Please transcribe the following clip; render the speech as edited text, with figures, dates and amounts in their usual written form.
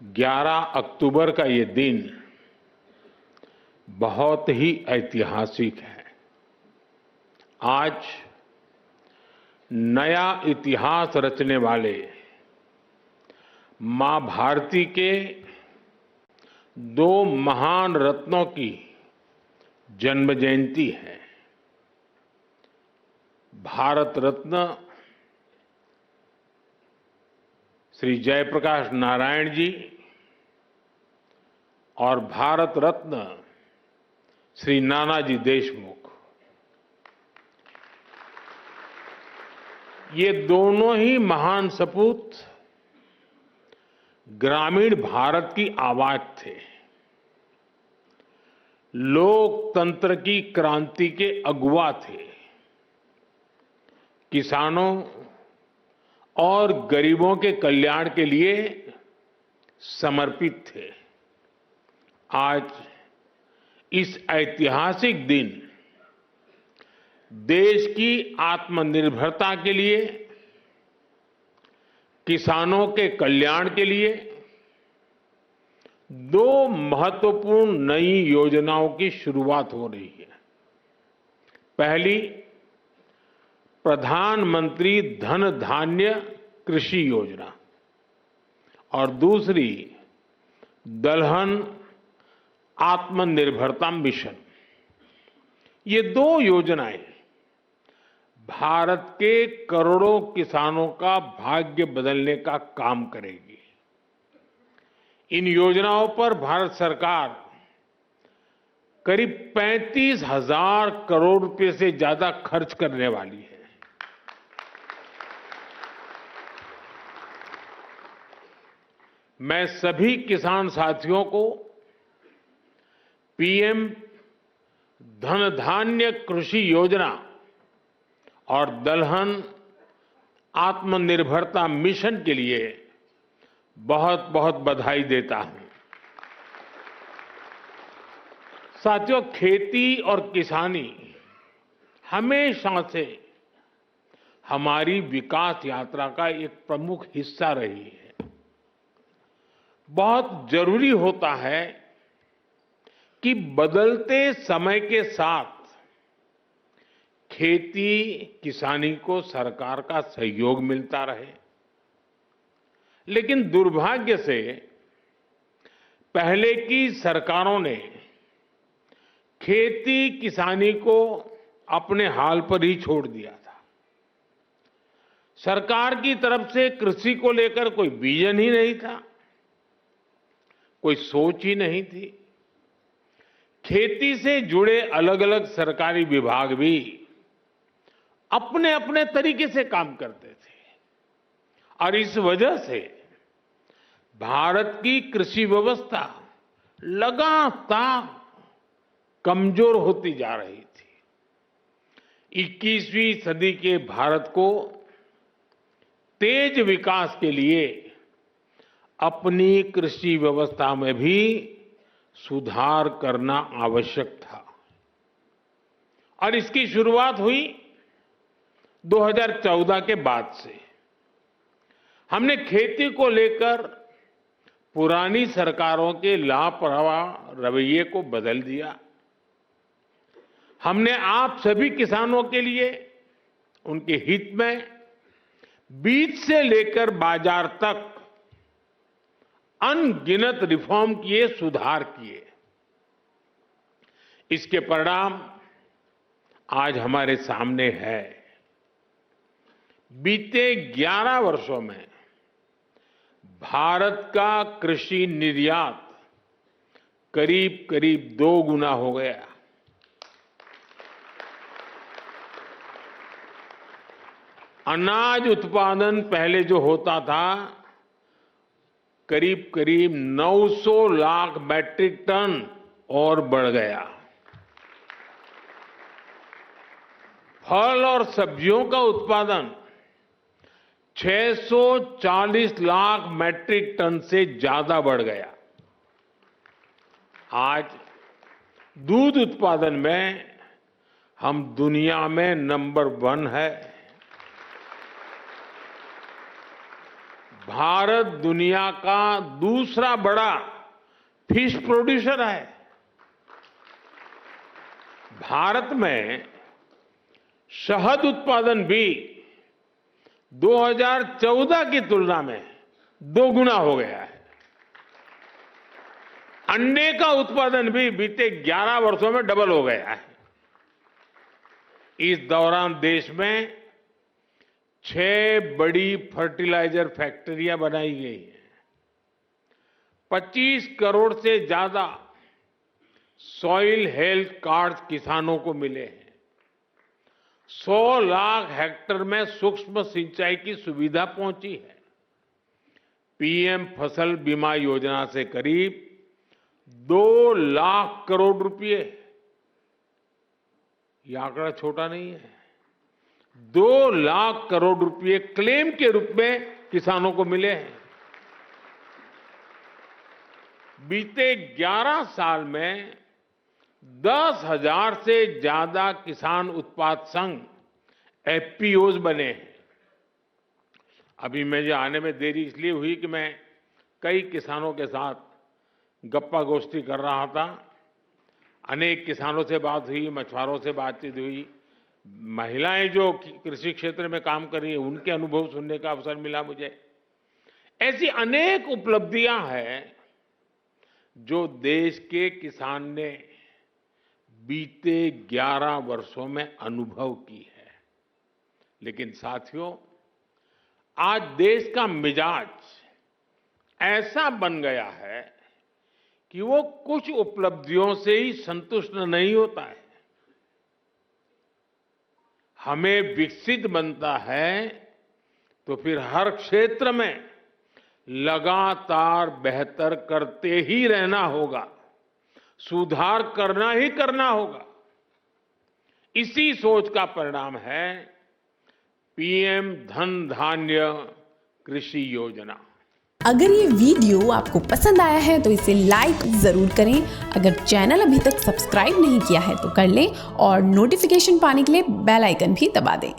11 अक्टूबर का ये दिन बहुत ही ऐतिहासिक है। आज नया इतिहास रचने वाले मां भारती के दो महान रत्नों की जन्म जयंती है। भारत रत्न श्री जयप्रकाश नारायण जी और भारत रत्न श्री नानाजी देशमुख, ये दोनों ही महान सपूत ग्रामीण भारत की आवाज थे। लोकतंत्र की क्रांति के अगुवा थे। किसानों और गरीबों के कल्याण के लिए समर्पित थे। आज इस ऐतिहासिक दिन देश की आत्मनिर्भरता के लिए, किसानों के कल्याण के लिए दो महत्वपूर्ण नई योजनाओं की शुरुआत हो रही है। पहली, प्रधानमंत्री धन धान्य कृषि योजना और दूसरी दलहन आत्मनिर्भरता मिशन। ये दो योजनाएं भारत के करोड़ों किसानों का भाग्य बदलने का काम करेगी। इन योजनाओं पर भारत सरकार करीब 35,000 करोड़ रुपए से ज्यादा खर्च करने वाली है। मैं सभी किसान साथियों को पीएम धन धान्य कृषि योजना और दलहन आत्मनिर्भरता मिशन के लिए बहुत बहुत बधाई देता हूं। साथियों, खेती और किसानी हमेशा से हमारी विकास यात्रा का एक प्रमुख हिस्सा रही है। बहुत जरूरी होता है कि बदलते समय के साथ खेती किसानी को सरकार का सहयोग मिलता रहे, लेकिन दुर्भाग्य से पहले की सरकारों ने खेती किसानी को अपने हाल पर ही छोड़ दिया था। सरकार की तरफ से कृषि को लेकर कोई विजन ही नहीं था, कोई सोच ही नहीं थी। खेती से जुड़े अलग अलग सरकारी विभाग भी अपने अपने तरीके से काम करते थे और इस वजह से भारत की कृषि व्यवस्था लगातार कमजोर होती जा रही थी। 21वीं सदी के भारत को तेज विकास के लिए अपनी कृषि व्यवस्था में भी सुधार करना आवश्यक था और इसकी शुरुआत हुई 2014 के बाद से। हमने खेती को लेकर पुरानी सरकारों के लापरवाह रवैये को बदल दिया। हमने आप सभी किसानों के लिए, उनके हित में बीज से लेकर बाजार तक अनगिनत रिफॉर्म किए, सुधार किए। इसके परिणाम आज हमारे सामने है। बीते 11 वर्षों में भारत का कृषि निर्यात करीब करीब 2 गुना हो गया। अनाज उत्पादन पहले जो होता था करीब करीब 900 लाख मैट्रिक टन और बढ़ गया। फल और सब्जियों का उत्पादन 640 लाख मैट्रिक टन से ज्यादा बढ़ गया। आज दूध उत्पादन में हम दुनिया में नंबर 1 है। भारत दुनिया का दूसरा बड़ा फिश प्रोड्यूसर है। भारत में शहद उत्पादन भी 2014 की तुलना में 2 गुना हो गया है। अंडे का उत्पादन भी बीते 11 वर्षों में डबल हो गया है। इस दौरान देश में 6 बड़ी फर्टिलाइजर फैक्ट्रियां बनाई गई हैं। 25 करोड़ से ज्यादा सॉइल हेल्थ कार्ड किसानों को मिले हैं। 100 लाख हेक्टेयर में सूक्ष्म सिंचाई की सुविधा पहुंची है। पीएम फसल बीमा योजना से करीब 2 लाख करोड़ रुपए, यह आंकड़ा छोटा नहीं है, 2 लाख करोड़ रुपए क्लेम के रूप में किसानों को मिले हैं। बीते 11 साल में 10,000 से ज्यादा किसान उत्पाद संघ एफपीओज बने हैं। अभी मुझे आने में देरी इसलिए हुई कि मैं कई किसानों के साथ गप्पा गोष्ठी कर रहा था। अनेक किसानों से बात हुई, मछुआरों से बातचीत हुई, महिलाएं जो कृषि क्षेत्र में काम कर रही हैं उनके अनुभव सुनने का अवसर मिला मुझे। ऐसी अनेक उपलब्धियां हैं जो देश के किसान ने बीते 11 वर्षों में अनुभव की है। लेकिन साथियों, आज देश का मिजाज ऐसा बन गया है कि वो कुछ उपलब्धियों से ही संतुष्ट नहीं होता है। हमें विकसित बनता है तो फिर हर क्षेत्र में लगातार बेहतर करते ही रहना होगा, सुधार करना ही करना होगा। इसी सोच का परिणाम है पीएम धन धान्य कृषि योजना। अगर ये वीडियो आपको पसंद आया है तो इसे लाइक जरूर करें। अगर चैनल अभी तक सब्सक्राइब नहीं किया है तो कर लें और नोटिफिकेशन पाने के लिए बेल आइकन भी दबा दें।